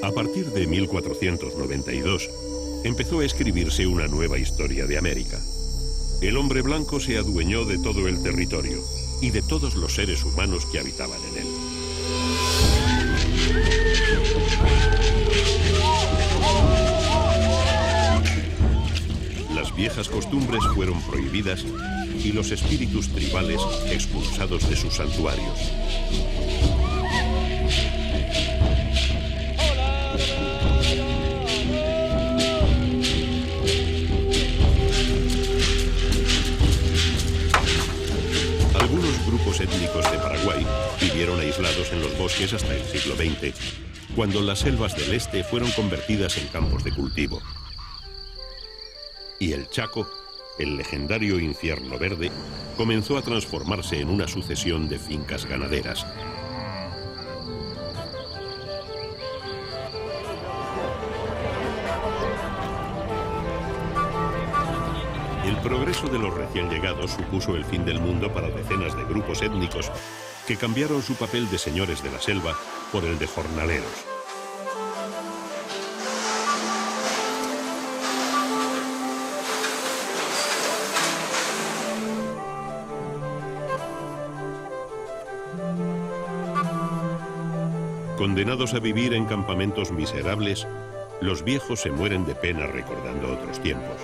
A partir de 1492, empezó a escribirse una nueva historia de América. El hombre blanco se adueñó de todo el territorio y de todos los seres humanos que habitaban en él. Las viejas costumbres fueron prohibidas y los espíritus tribales expulsados de sus santuarios. Algunos grupos étnicos de Paraguay vivieron aislados en los bosques hasta el siglo XX, cuando las selvas del este fueron convertidas en campos de cultivo. Y el Chaco, el legendario infierno verde, comenzó a transformarse en una sucesión de fincas ganaderas. El progreso de los recién llegados supuso el fin del mundo para decenas de grupos étnicos que cambiaron su papel de señores de la selva por el de jornaleros. Condenados a vivir en campamentos miserables, los viejos se mueren de pena recordando otros tiempos.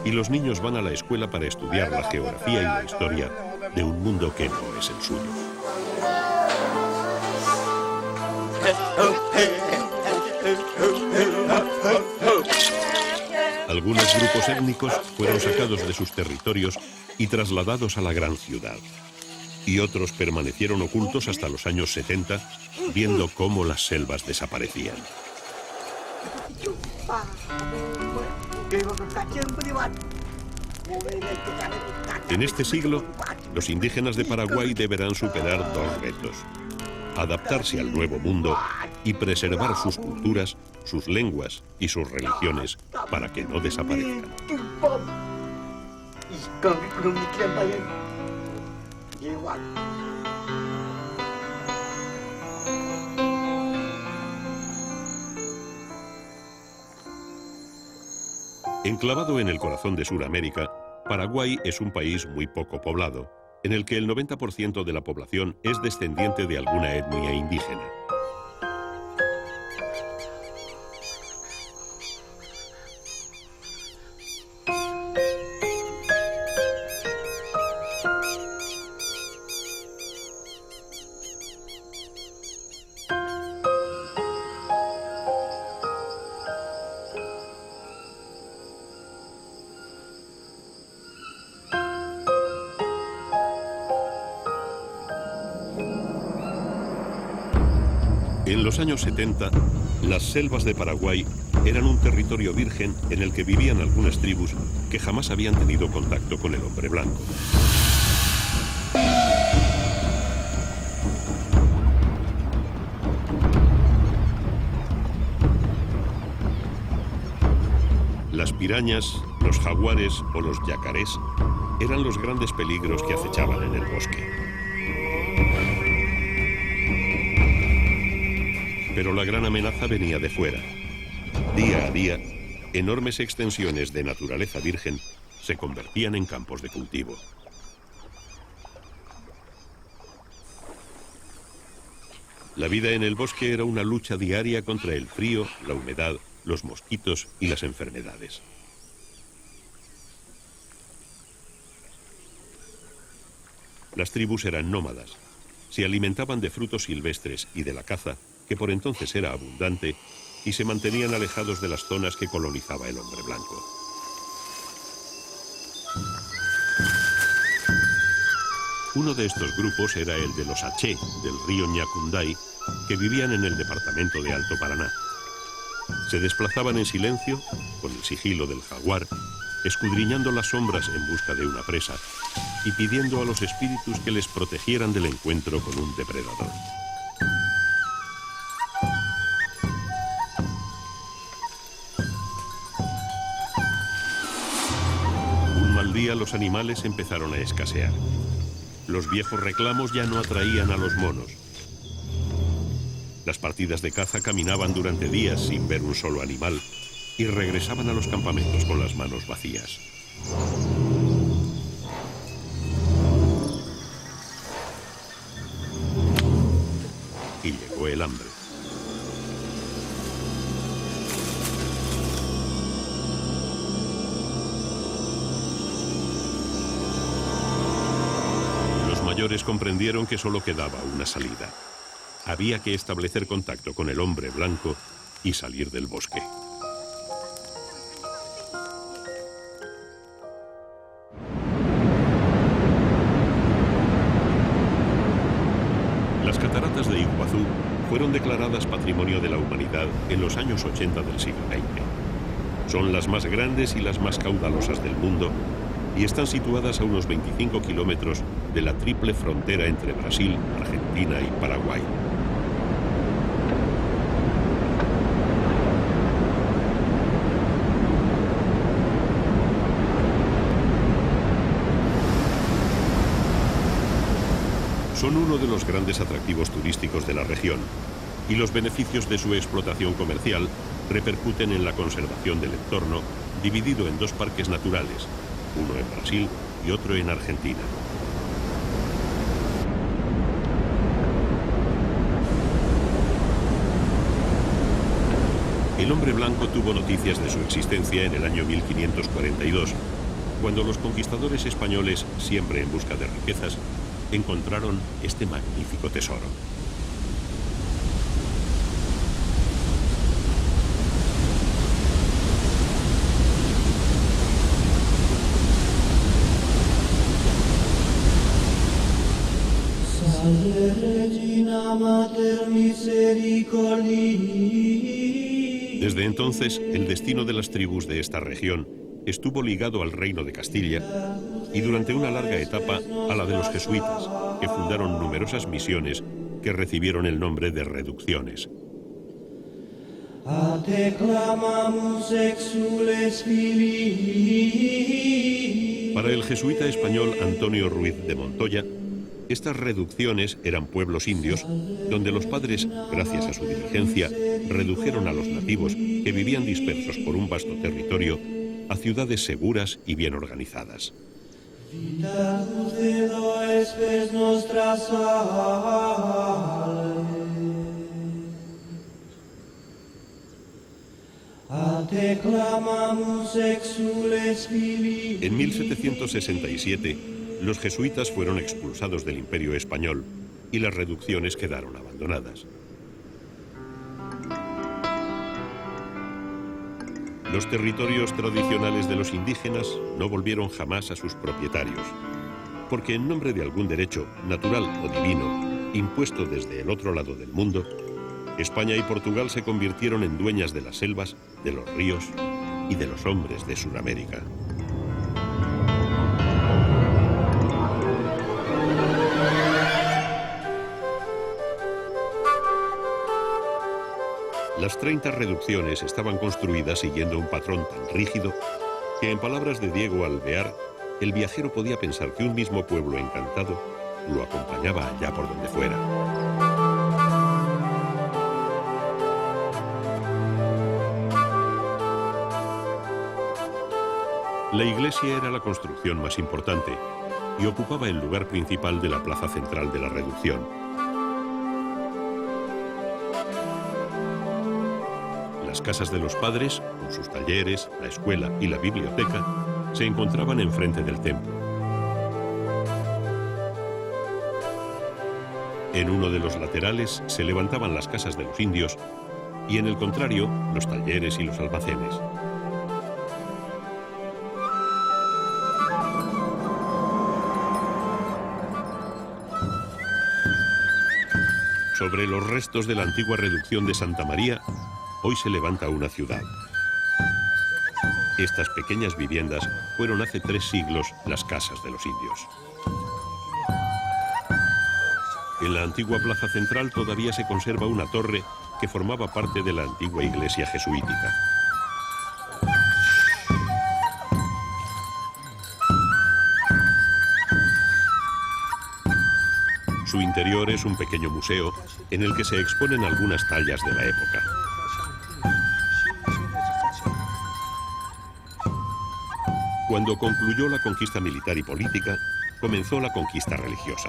Y los niños van a la escuela para estudiar la geografía y la historia de un mundo que no es el suyo. Algunos grupos étnicos fueron sacados de sus territorios y trasladados a la gran ciudad. Y otros permanecieron ocultos hasta los años 70, viendo cómo las selvas desaparecían. En este siglo, los indígenas de Paraguay deberán superar dos retos: adaptarse al nuevo mundo y preservar sus culturas, sus lenguas y sus religiones para que no desaparezcan. Enclavado en el corazón de Sudamérica, Paraguay es un país muy poco poblado, en el que el 90% de la población es descendiente de alguna etnia indígena. En los años 70, las selvas de Paraguay eran un territorio virgen en el que vivían algunas tribus que jamás habían tenido contacto con el hombre blanco. Las pirañas, los jaguares o los yacarés eran los grandes peligros que acechaban en el bosque. Pero la gran amenaza venía de fuera. Día a día, enormes extensiones de naturaleza virgen se convertían en campos de cultivo. La vida en el bosque era una lucha diaria contra el frío, la humedad, los mosquitos y las enfermedades. Las tribus eran nómadas. Se alimentaban de frutos silvestres y de la caza, que por entonces era abundante, y se mantenían alejados de las zonas que colonizaba el hombre blanco. Uno de estos grupos era el de los Aché, del río Ñacunday, que vivían en el departamento de Alto Paraná. Se desplazaban en silencio, con el sigilo del jaguar, escudriñando las sombras en busca de una presa y pidiendo a los espíritus que les protegieran del encuentro con un depredador. Un mal día los animales empezaron a escasear. Los viejos reclamos ya no atraían a los monos. Las partidas de caza caminaban durante días sin ver un solo animal y regresaban a los campamentos con las manos vacías. Y llegó el hambre. Los mayores comprendieron que solo quedaba una salida. Había que establecer contacto con el hombre blanco y salir del bosque. Las cataratas de Iguazú fueron declaradas Patrimonio de la Humanidad en los años 80 del siglo XX. Son las más grandes y las más caudalosas del mundo y están situadas a unos 25 kilómetros de la triple frontera entre Brasil, Argentina y Paraguay. Son uno de los grandes atractivos turísticos de la región y los beneficios de su explotación comercial repercuten en la conservación del entorno, dividido en dos parques naturales, uno en Brasil y otro en Argentina. El hombre blanco tuvo noticias de su existencia en el año 1542, cuando los conquistadores españoles, siempre en busca de riquezas, encontraron este magnífico tesoro. Desde entonces, el destino de las tribus de esta región estuvo ligado al reino de Castilla y durante una larga etapa a la de los jesuitas, que fundaron numerosas misiones que recibieron el nombre de reducciones. Para el jesuita español Antonio Ruiz de Montoya, estas reducciones eran pueblos indios donde los padres, gracias a su diligencia, redujeron a los nativos que vivían dispersos por un vasto territorio a ciudades seguras y bien organizadas. En 1767, los jesuitas fueron expulsados del Imperio Español y las reducciones quedaron abandonadas. Los territorios tradicionales de los indígenas no volvieron jamás a sus propietarios, porque en nombre de algún derecho, natural o divino, impuesto desde el otro lado del mundo, España y Portugal se convirtieron en dueñas de las selvas, de los ríos y de los hombres de Sudamérica. Las 30 reducciones estaban construidas siguiendo un patrón tan rígido que, en palabras de Diego Alvear, el viajero podía pensar que un mismo pueblo encantado lo acompañaba allá por donde fuera. La iglesia era la construcción más importante y ocupaba el lugar principal de la plaza central de la reducción. Las casas de los padres, con sus talleres, la escuela y la biblioteca, se encontraban enfrente del templo. En uno de los laterales se levantaban las casas de los indios y en el contrario, los talleres y los almacenes. Sobre los restos de la antigua reducción de Santa María, hoy se levanta una ciudad. Estas pequeñas viviendas fueron hace 3 siglos las casas de los indios. En la antigua plaza central todavía se conserva una torre que formaba parte de la antigua iglesia jesuítica. Su interior es un pequeño museo en el que se exponen algunas tallas de la época. Cuando concluyó la conquista militar y política, comenzó la conquista religiosa.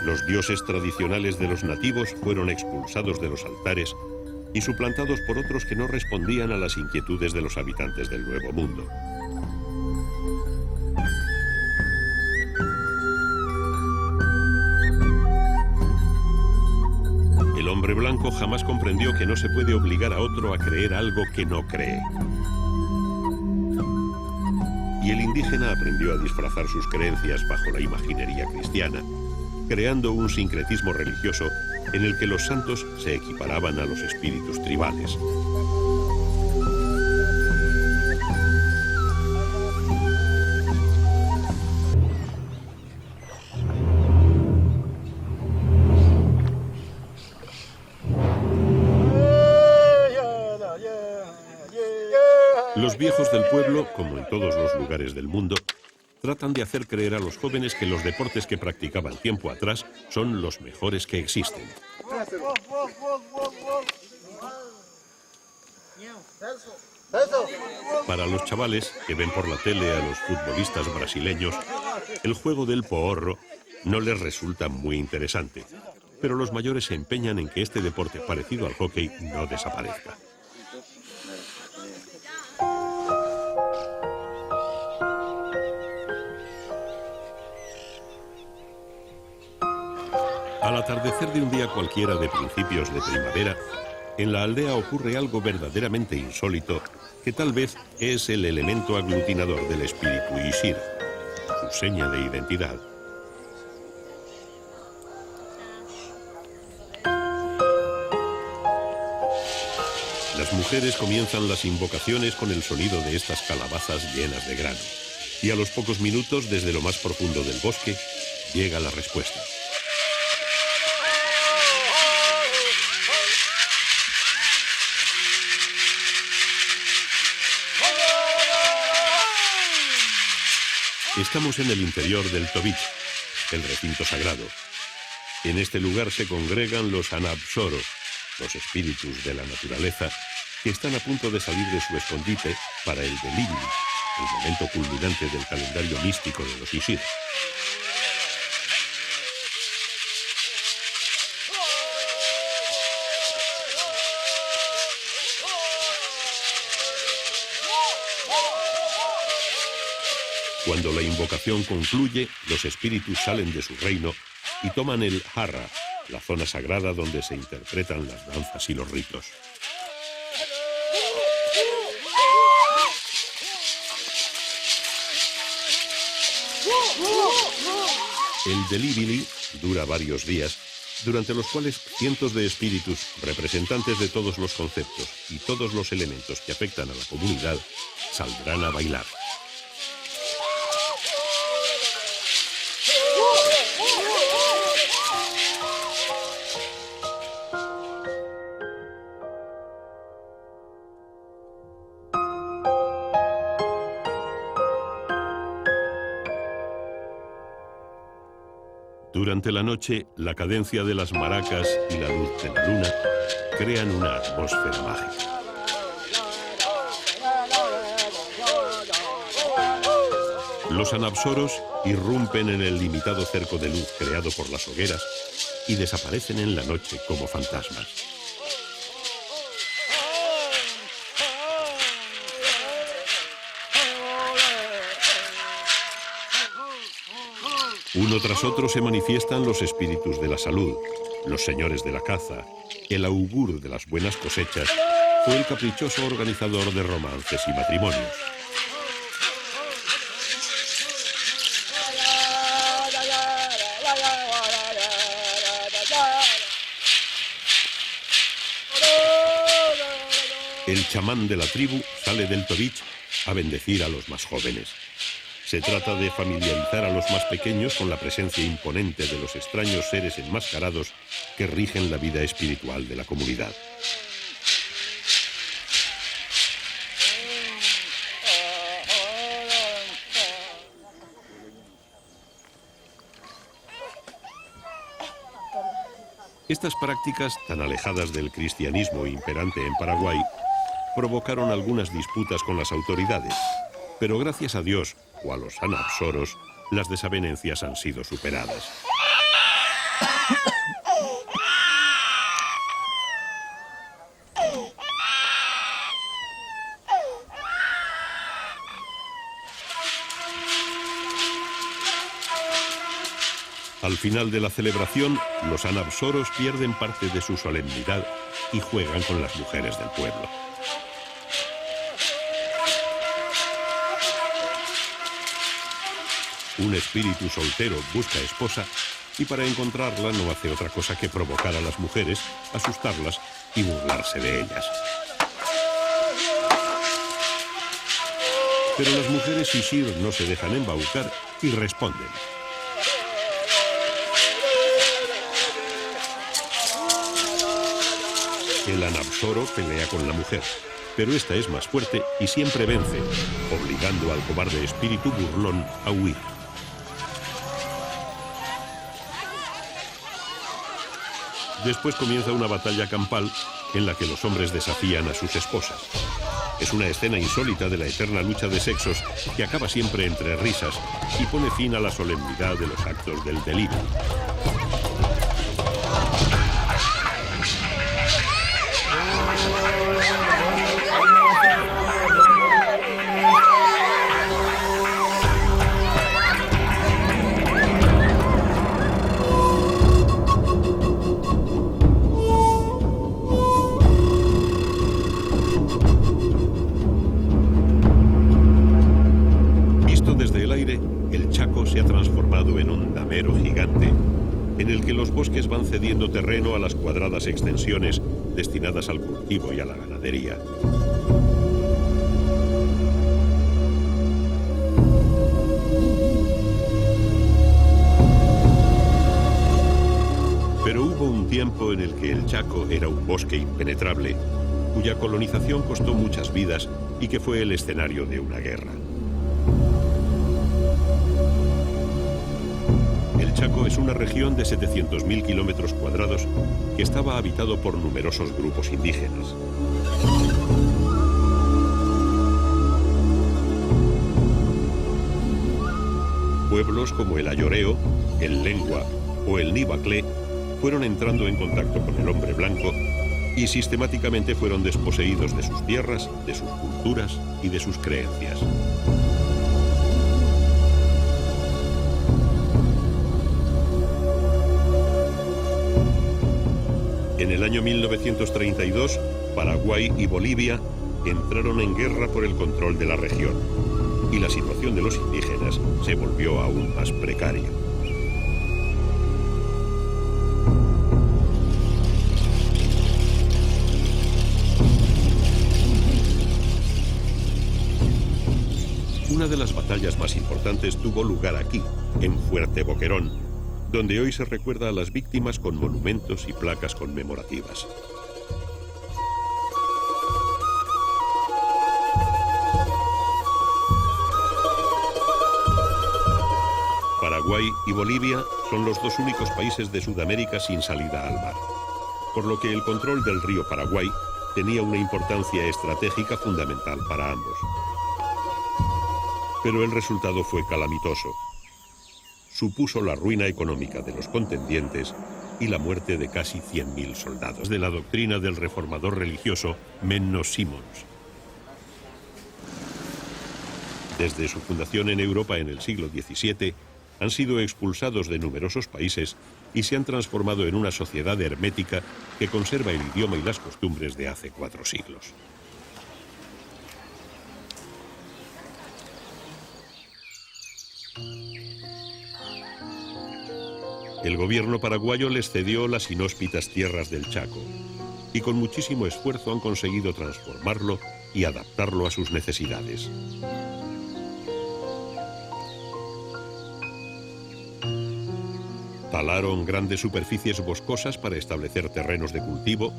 Los dioses tradicionales de los nativos fueron expulsados de los altares y suplantados por otros que no respondían a las inquietudes de los habitantes del Nuevo Mundo. El hombre blanco jamás comprendió que no se puede obligar a otro a creer algo que no cree. Y el indígena aprendió a disfrazar sus creencias bajo la imaginería cristiana, creando un sincretismo religioso en el que los santos se equiparaban a los espíritus tribales. Los viejos del pueblo, como en todos los lugares del mundo, tratan de hacer creer a los jóvenes que los deportes que practicaban tiempo atrás son los mejores que existen. Para los chavales que ven por la tele a los futbolistas brasileños, el juego del poorro no les resulta muy interesante, pero los mayores se empeñan en que este deporte parecido al hockey no desaparezca. Al atardecer de un día cualquiera de principios de primavera, en la aldea ocurre algo verdaderamente insólito que tal vez es el elemento aglutinador del espíritu Ishir, su seña de identidad. Las mujeres comienzan las invocaciones con el sonido de estas calabazas llenas de grano, y a los pocos minutos, desde lo más profundo del bosque, llega la respuesta. Estamos en el interior del Tobich, el recinto sagrado. En este lugar se congregan los Anabsoro, los espíritus de la naturaleza, que están a punto de salir de su escondite para el Delibli, el momento culminante del calendario místico de los Ishir. Cuando la invocación concluye, los espíritus salen de su reino y toman el Harra, la zona sagrada donde se interpretan las danzas y los ritos. El Delibili dura varios días, durante los cuales cientos de espíritus, representantes de todos los conceptos y todos los elementos que afectan a la comunidad, saldrán a bailar. Durante la noche, la cadencia de las maracas y la luz de la luna crean una atmósfera mágica. Los anabsoros irrumpen en el limitado cerco de luz creado por las hogueras y desaparecen en la noche como fantasmas. Uno tras otro se manifiestan los espíritus de la salud, los señores de la caza, el augur de las buenas cosechas o el caprichoso organizador de romances y matrimonios. El chamán de la tribu sale del Tobich a bendecir a los más jóvenes. Se trata de familiarizar a los más pequeños con la presencia imponente de los extraños seres enmascarados que rigen la vida espiritual de la comunidad. Estas prácticas, tan alejadas del cristianismo imperante en Paraguay, provocaron algunas disputas con las autoridades, pero gracias a Dios o a los anapsoros, las desavenencias han sido superadas. Al final de la celebración, los anapsoros pierden parte de su solemnidad y juegan con las mujeres del pueblo. Un espíritu soltero busca esposa y para encontrarla no hace otra cosa que provocar a las mujeres, asustarlas y burlarse de ellas. Pero las mujeres Shishir no se dejan embaucar y responden. El anapsoro pelea con la mujer, pero esta es más fuerte y siempre vence, obligando al cobarde espíritu burlón a huir. Después comienza una batalla campal en la que los hombres desafían a sus esposas. Es una escena insólita de la eterna lucha de sexos que acaba siempre entre risas y pone fin a la solemnidad de los actos del delirio. Se ha transformado en un damero gigante en el que los bosques van cediendo terreno a las cuadradas extensiones destinadas al cultivo y a la ganadería. Pero hubo un tiempo en el que el Chaco era un bosque impenetrable, cuya colonización costó muchas vidas y que fue el escenario de una guerra. El Chaco es una región de 700.000 kilómetros cuadrados que estaba habitado por numerosos grupos indígenas. Pueblos como el Ayoreo, el Lengua o el Nibaclé fueron entrando en contacto con el hombre blanco y sistemáticamente fueron desposeídos de sus tierras, de sus culturas y de sus creencias. En el año 1932, Paraguay y Bolivia entraron en guerra por el control de la región, y la situación de los indígenas se volvió aún más precaria. Una de las batallas más importantes tuvo lugar aquí, en Fuerte Boquerón, donde hoy se recuerda a las víctimas con monumentos y placas conmemorativas. Paraguay y Bolivia son los dos únicos países de Sudamérica sin salida al mar, por lo que el control del río Paraguay tenía una importancia estratégica fundamental para ambos. Pero el resultado fue calamitoso. Supuso la ruina económica de los contendientes y la muerte de casi 100.000 soldados de la doctrina del reformador religioso Menno Simons. Desde su fundación en Europa en el siglo XVII, han sido expulsados de numerosos países y se han transformado en una sociedad hermética que conserva el idioma y las costumbres de hace 4 siglos. El gobierno paraguayo les cedió las inhóspitas tierras del Chaco y con muchísimo esfuerzo han conseguido transformarlo y adaptarlo a sus necesidades. Talaron grandes superficies boscosas para establecer terrenos de cultivo,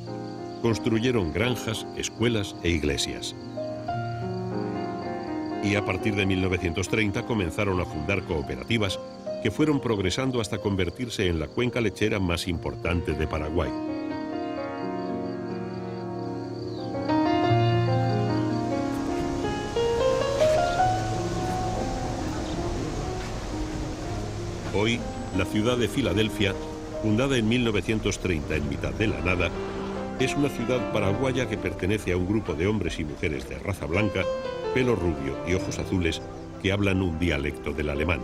construyeron granjas, escuelas e iglesias. Y a partir de 1930 comenzaron a fundar cooperativas que fueron progresando hasta convertirse en la cuenca lechera más importante de Paraguay. Hoy, la ciudad de Filadelfia, fundada en 1930 en mitad de la nada, es una ciudad paraguaya que pertenece a un grupo de hombres y mujeres de raza blanca, pelo rubio y ojos azules que hablan un dialecto del alemán.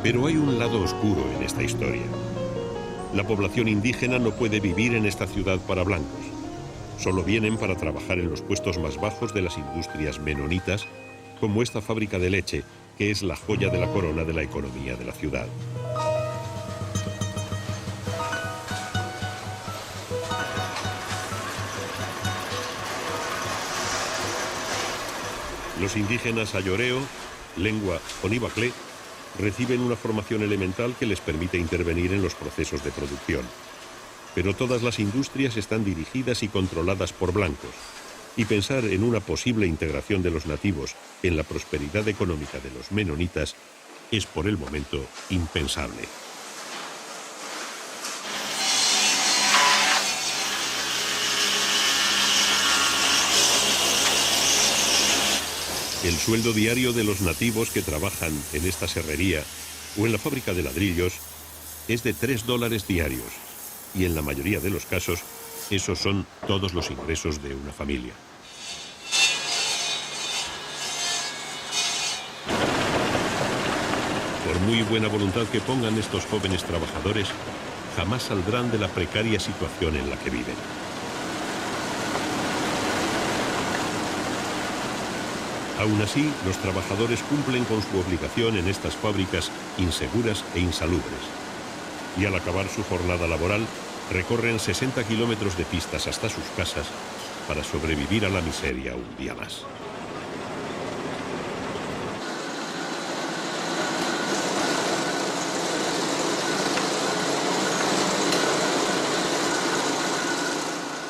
Pero hay un lado oscuro en esta historia. La población indígena no puede vivir en esta ciudad para blancos. Solo vienen para trabajar en los puestos más bajos de las industrias menonitas, como esta fábrica de leche, que es la joya de la corona de la economía de la ciudad. Los indígenas ayoreo, lengua onibaclé, reciben una formación elemental que les permite intervenir en los procesos de producción. Pero todas las industrias están dirigidas y controladas por blancos, y pensar en una posible integración de los nativos en la prosperidad económica de los menonitas es por el momento impensable. El sueldo diario de los nativos que trabajan en esta serrería o en la fábrica de ladrillos es de $3 diarios, y en la mayoría de los casos esos son todos los ingresos de una familia. Por muy buena voluntad que pongan estos jóvenes trabajadores, jamás saldrán de la precaria situación en la que viven. Aún así, los trabajadores cumplen con su obligación en estas fábricas inseguras e insalubres. Y al acabar su jornada laboral, recorren 60 kilómetros de pistas hasta sus casas para sobrevivir a la miseria un día más.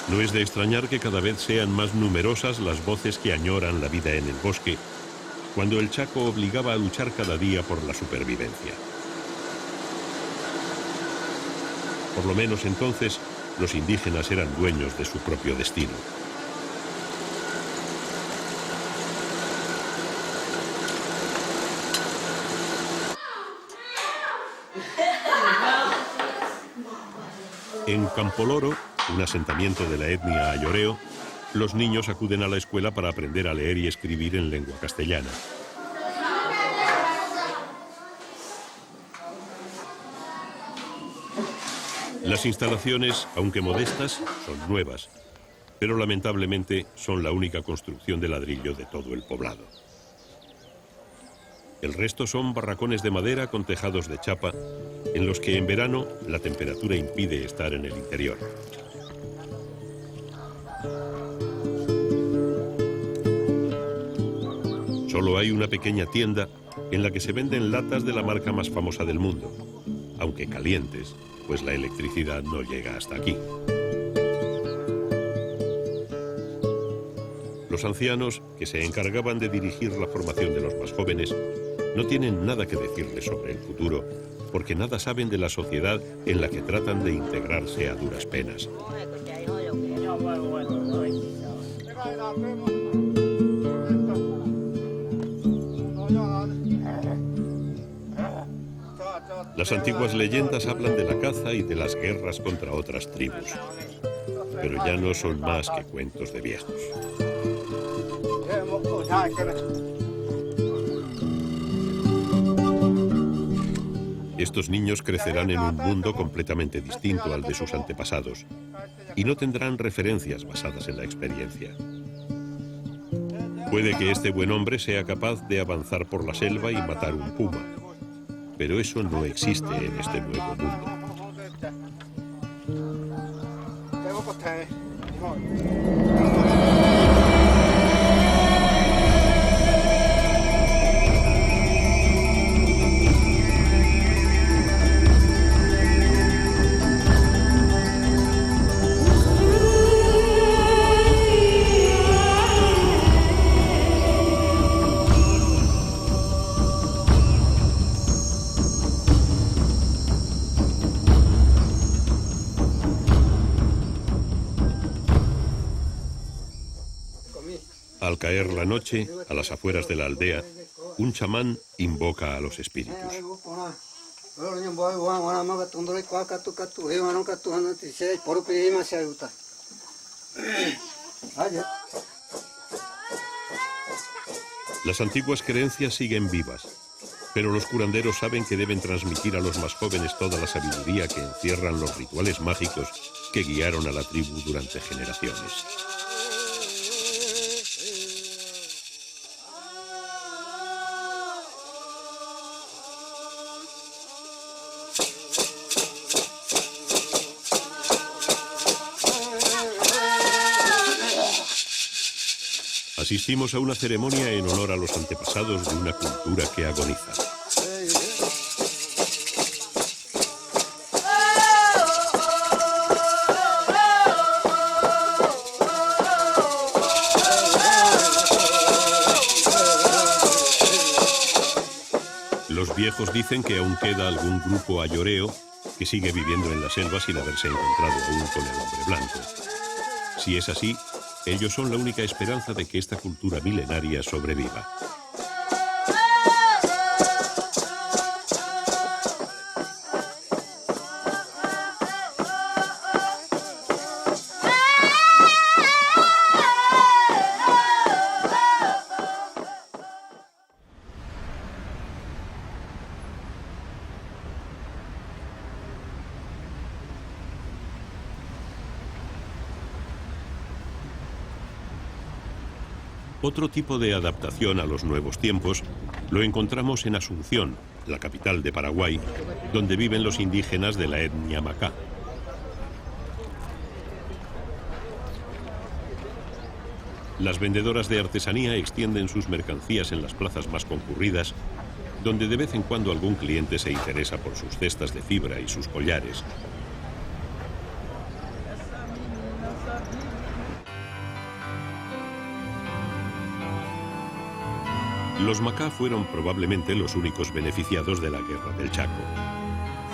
No es de extrañar que cada vez sean más numerosas las voces que añoran la vida en el bosque, cuando el Chaco obligaba a luchar cada día por la supervivencia. Por lo menos entonces, los indígenas eran dueños de su propio destino. En Campoloro, un asentamiento de la etnia ayoreo, los niños acuden a la escuela para aprender a leer y escribir en lengua castellana. Las instalaciones, aunque modestas, son nuevas, pero lamentablemente son la única construcción de ladrillo de todo el poblado. El resto son barracones de madera con tejados de chapa, en los que en verano la temperatura impide estar en el interior. Solo hay una pequeña tienda en la que se venden latas de la marca más famosa del mundo, aunque calientes, pues la electricidad no llega hasta aquí. Los ancianos, que se encargaban de dirigir la formación de los más jóvenes, no tienen nada que decirles sobre el futuro, porque nada saben de la sociedad en la que tratan de integrarse a duras penas. Las antiguas leyendas hablan de la caza y de las guerras contra otras tribus, pero ya no son más que cuentos de viejos. Estos niños crecerán en un mundo completamente distinto al de sus antepasados y no tendrán referencias basadas en la experiencia. Puede que este buen hombre sea capaz de avanzar por la selva y matar un puma, pero eso no existe en este nuevo mundo. Al caer la noche, a las afueras de la aldea, un chamán invoca a los espíritus. Las antiguas creencias siguen vivas, pero los curanderos saben que deben transmitir a los más jóvenes toda la sabiduría que encierran los rituales mágicos que guiaron a la tribu durante generaciones. Asistimos a una ceremonia en honor a los antepasados de una cultura que agoniza. Los viejos dicen que aún queda algún grupo ayoreo que sigue viviendo en la selva sin haberse encontrado aún con el hombre blanco. Si es así, ellos son la única esperanza de que esta cultura milenaria sobreviva. Otro tipo de adaptación a los nuevos tiempos lo encontramos en Asunción, la capital de Paraguay, donde viven los indígenas de la etnia Macá. Las vendedoras de artesanía extienden sus mercancías en las plazas más concurridas, donde de vez en cuando algún cliente se interesa por sus cestas de fibra y sus collares. Los Macá fueron probablemente los únicos beneficiados de la Guerra del Chaco.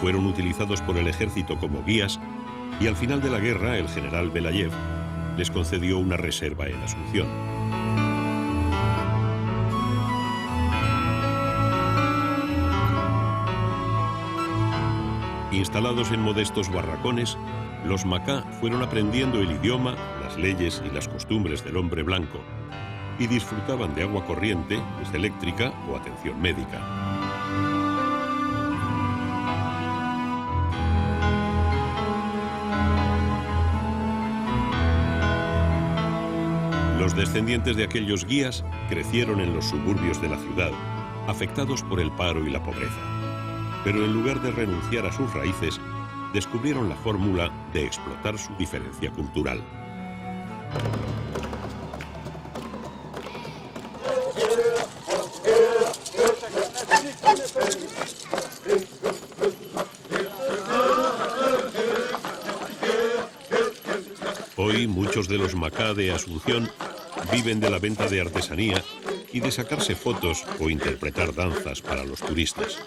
Fueron utilizados por el ejército como guías y al final de la guerra el general Belayev les concedió una reserva en Asunción. Instalados en modestos barracones, los Macá fueron aprendiendo el idioma, las leyes y las costumbres del hombre blanco, y disfrutaban de agua corriente, luz eléctrica o atención médica. Los descendientes de aquellos guías crecieron en los suburbios de la ciudad, afectados por el paro y la pobreza. Pero en lugar de renunciar a sus raíces, descubrieron la fórmula de explotar su diferencia cultural. Hoy muchos de los Macá de Asunción viven de la venta de artesanía y de sacarse fotos o interpretar danzas para los turistas.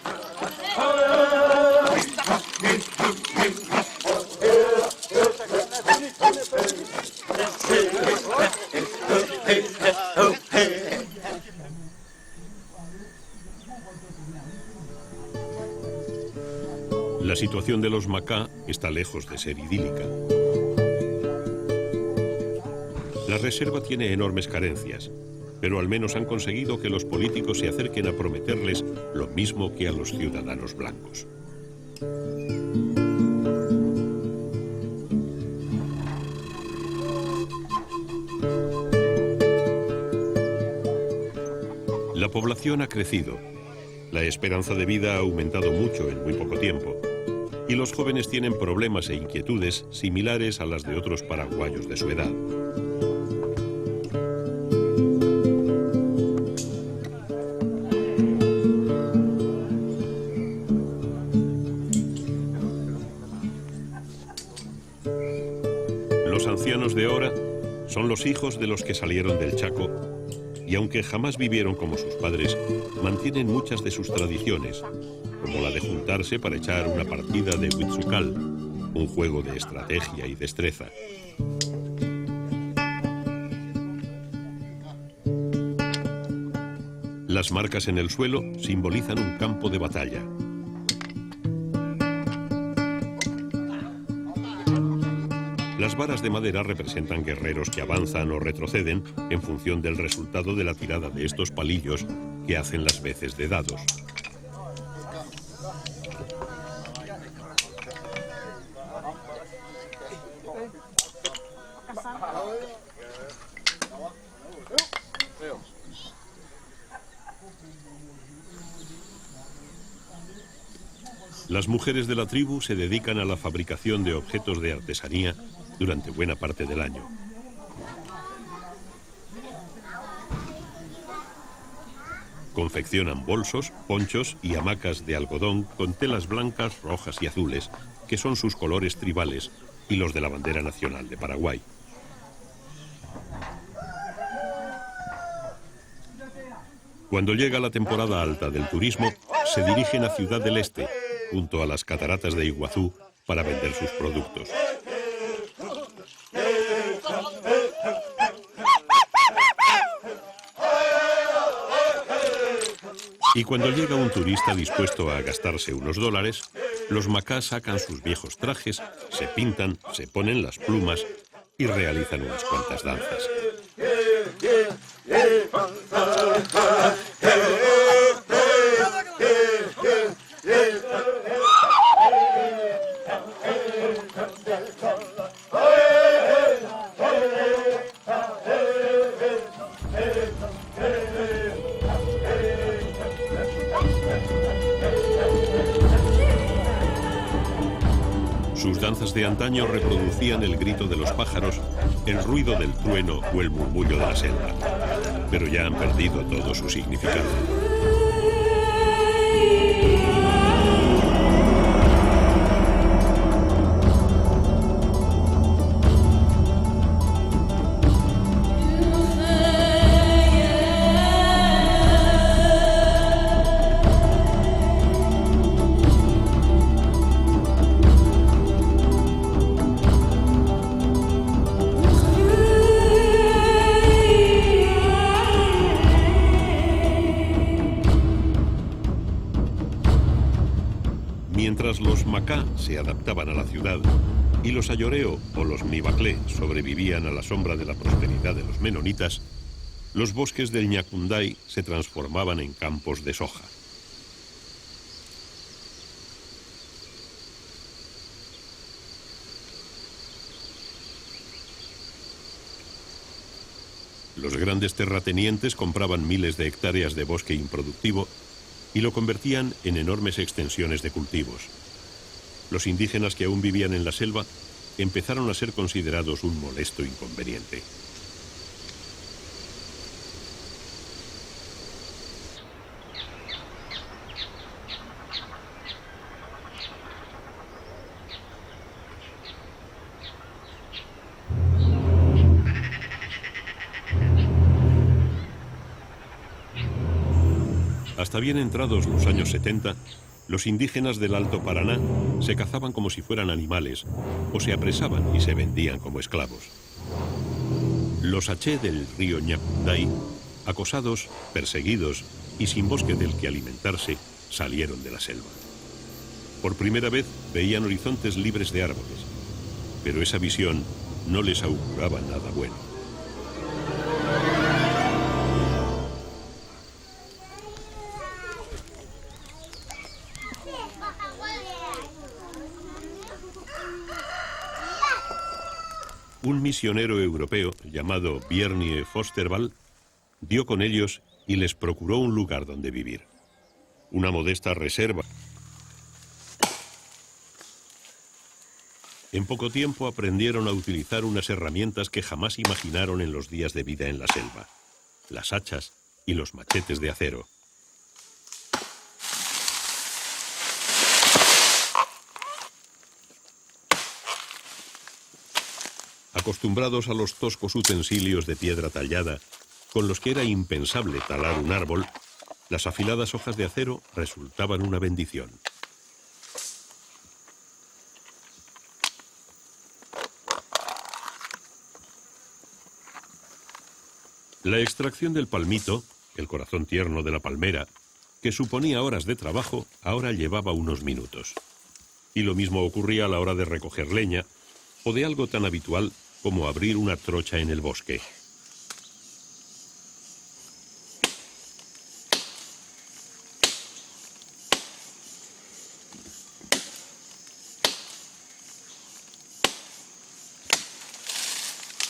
La situación de los Macá está lejos de ser idílica. La reserva tiene enormes carencias, pero al menos han conseguido que los políticos se acerquen a prometerles lo mismo que a los ciudadanos blancos. La población ha crecido, la esperanza de vida ha aumentado mucho en muy poco tiempo, y los jóvenes tienen problemas e inquietudes similares a las de otros paraguayos de su edad. Los ancianos de ahora son los hijos de los que salieron del Chaco y aunque jamás vivieron como sus padres, mantienen muchas de sus tradiciones, como la de juntarse para echar una partida de Huitzucal, un juego de estrategia y destreza. Las marcas en el suelo simbolizan un campo de batalla. Las varas de madera representan guerreros que avanzan o retroceden en función del resultado de la tirada de estos palillos que hacen las veces de dados. Las mujeres de la tribu se dedican a la fabricación de objetos de artesanía durante buena parte del año. Confeccionan bolsos, ponchos y hamacas de algodón con telas blancas, rojas y azules, que son sus colores tribales y los de la bandera nacional de Paraguay. Cuando llega la temporada alta del turismo, se dirigen a Ciudad del Este, junto a las cataratas de Iguazú, para vender sus productos. Y cuando llega un turista dispuesto a gastarse unos dólares, los macá sacan sus viejos trajes, se pintan, se ponen las plumas y realizan unas cuantas danzas. Sus danzas de antaño reproducían el grito de los pájaros, el ruido del trueno o el murmullo de la selva, pero ya han perdido todo su significado. Mientras los macá se adaptaban a la ciudad y los ayoreo o los mibaclé sobrevivían a la sombra de la prosperidad de los menonitas, los bosques del Ñacunday se transformaban en campos de soja. Los grandes terratenientes compraban miles de hectáreas de bosque improductivo y lo convertían en enormes extensiones de cultivos. Los indígenas que aún vivían en la selva empezaron a ser considerados un molesto inconveniente. Hasta bien entrados los años 70, los indígenas del Alto Paraná se cazaban como si fueran animales o se apresaban y se vendían como esclavos. Los aché del río Ñacunday, acosados, perseguidos y sin bosque del que alimentarse, salieron de la selva. Por primera vez veían horizontes libres de árboles, pero esa visión no les auguraba nada bueno. Un misionero europeo llamado Biernie Fosterval dio con ellos y les procuró un lugar donde vivir. Una modesta reserva. En poco tiempo aprendieron a utilizar unas herramientas que jamás imaginaron en los días de vida en la selva: las hachas y los machetes de acero. Acostumbrados a los toscos utensilios de piedra tallada, con los que era impensable talar un árbol, las afiladas hojas de acero resultaban una bendición. La extracción del palmito, el corazón tierno de la palmera, que suponía horas de trabajo, ahora llevaba unos minutos. Y lo mismo ocurría a la hora de recoger leña o de algo tan habitual como abrir una trocha en el bosque.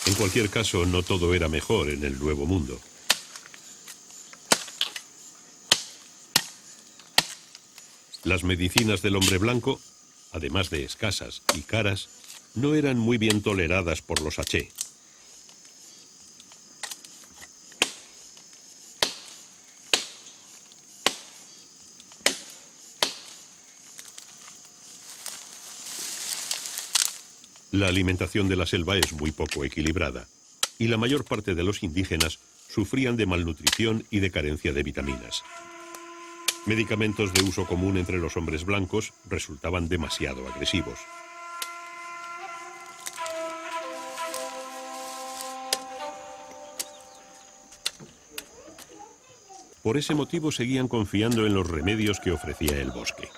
En cualquier caso, no todo era mejor en el Nuevo Mundo. Las medicinas del hombre blanco, además de escasas y caras, no eran muy bien toleradas por los Aché. La alimentación de la selva es muy poco equilibrada, y la mayor parte de los indígenas sufrían de malnutrición y de carencia de vitaminas. Medicamentos de uso común entre los hombres blancos resultaban demasiado agresivos. Por ese motivo seguían confiando en los remedios que ofrecía el bosque.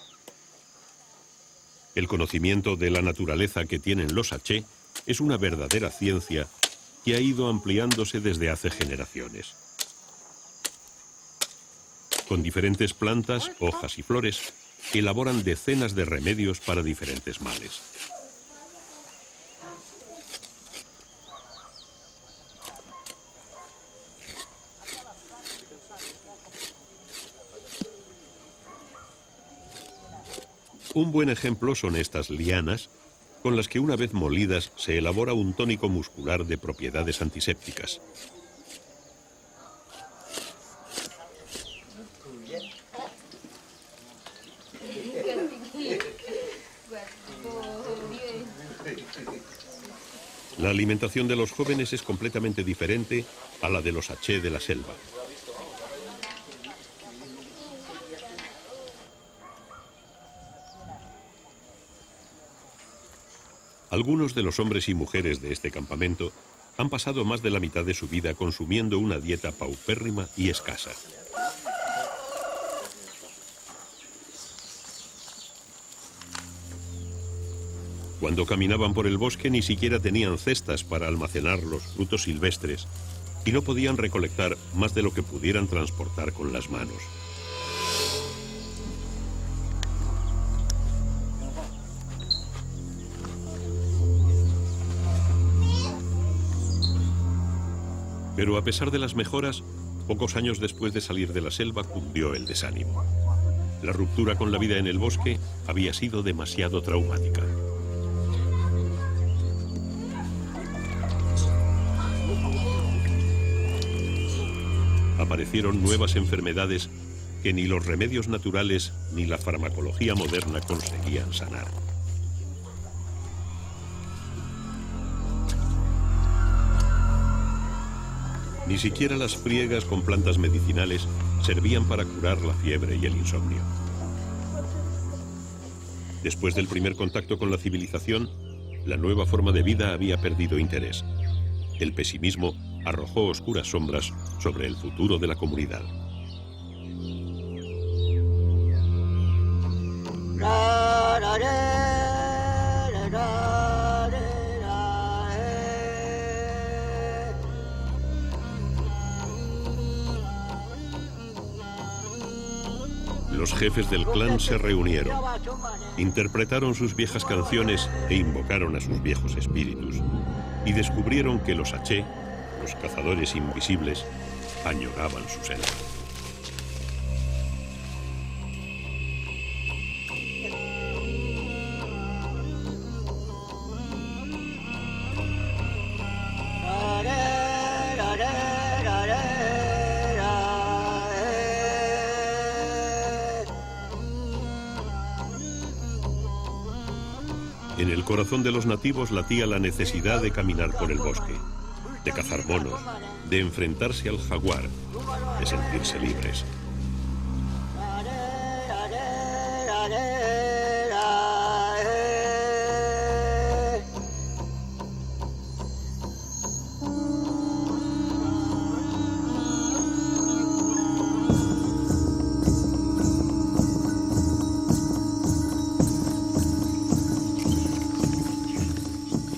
El conocimiento de la naturaleza que tienen los Aché es una verdadera ciencia que ha ido ampliándose desde hace generaciones. Con diferentes plantas, hojas y flores, elaboran decenas de remedios para diferentes males. Un buen ejemplo son estas lianas, con las que una vez molidas se elabora un tónico muscular de propiedades antisépticas. La alimentación de los jóvenes es completamente diferente a la de los Aché de la selva. Algunos de los hombres y mujeres de este campamento han pasado más de la mitad de su vida consumiendo una dieta paupérrima y escasa. Cuando caminaban por el bosque ni siquiera tenían cestas para almacenar los frutos silvestres y no podían recolectar más de lo que pudieran transportar con las manos. Pero a pesar de las mejoras, pocos años después de salir de la selva cundió el desánimo. La ruptura con la vida en el bosque había sido demasiado traumática. Aparecieron nuevas enfermedades que ni los remedios naturales ni la farmacología moderna conseguían sanar. Ni siquiera las friegas con plantas medicinales servían para curar la fiebre y el insomnio. Después del primer contacto con la civilización, la nueva forma de vida había perdido interés. El pesimismo arrojó oscuras sombras sobre el futuro de la comunidad. Los jefes del clan se reunieron, interpretaron sus viejas canciones e invocaron a sus viejos espíritus, y descubrieron que los Aché, los cazadores invisibles, añoraban su selva. En el corazón de los nativos latía la necesidad de caminar por el bosque, de cazar monos, de enfrentarse al jaguar, de sentirse libres.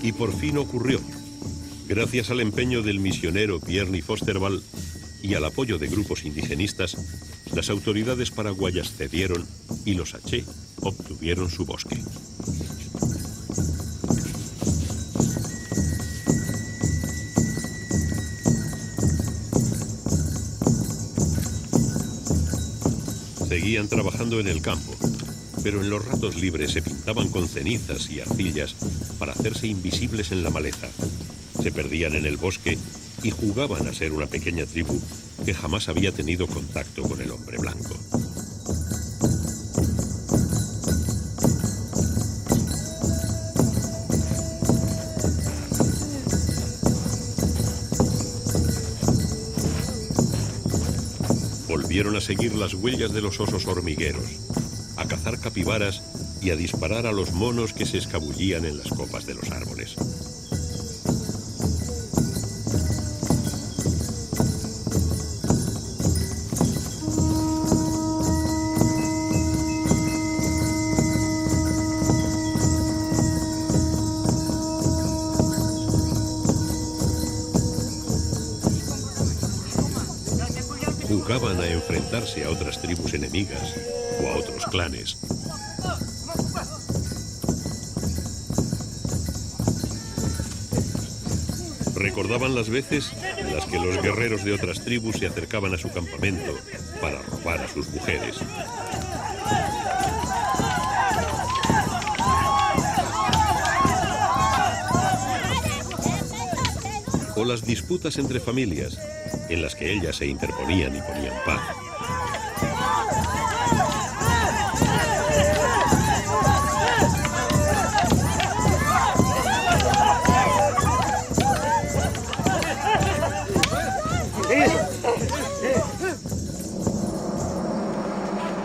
Y por fin ocurrió. Gracias al empeño del misionero Pierre Fosterval y al apoyo de grupos indigenistas, las autoridades paraguayas cedieron y los Aché obtuvieron su bosque. Seguían trabajando en el campo, pero en los ratos libres se pintaban con cenizas y arcillas para hacerse invisibles en la maleza. Se perdían en el bosque y jugaban a ser una pequeña tribu que jamás había tenido contacto con el hombre blanco. Volvieron a seguir las huellas de los osos hormigueros, a cazar capibaras y a disparar a los monos que se escabullían en las copas de los árboles. Jugaban a enfrentarse a otras tribus enemigas o a otros clanes. Recordaban las veces en las que los guerreros de otras tribus se acercaban a su campamento para robar a sus mujeres. O las disputas entre familias, en las que ellas se interponían y ponían paz.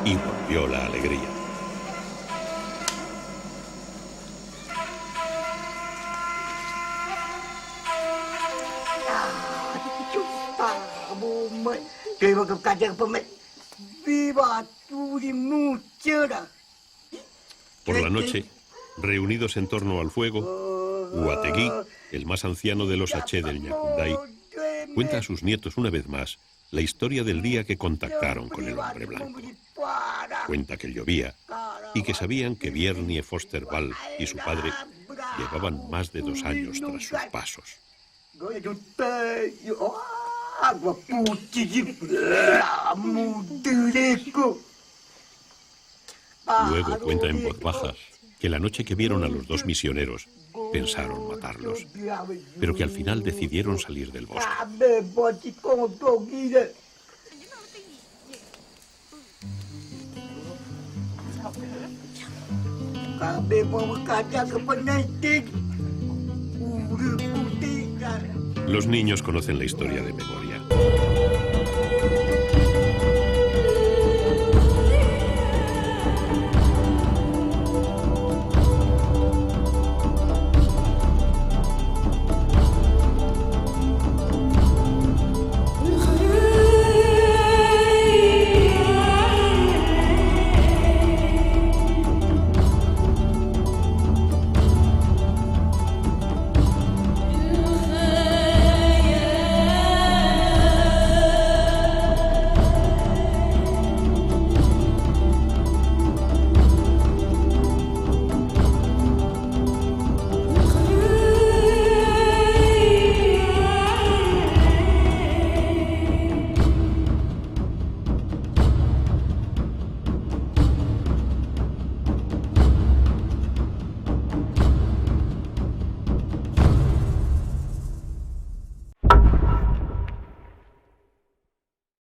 Y volvió la alegría. Por la noche, reunidos en torno al fuego, Uategui, el más anciano de los Aché del Ñacunday, cuenta a sus nietos una vez más la historia del día que contactaron con el hombre blanco. Cuenta que llovía y que sabían que Pierre Fosterval y su padre llevaban más de 2 años tras sus pasos. Luego cuenta en voz baja que la noche que vieron a los 2 misioneros pensaron matarlos, pero que al final decidieron salir del bosque. Los niños conocen la historia de memoria.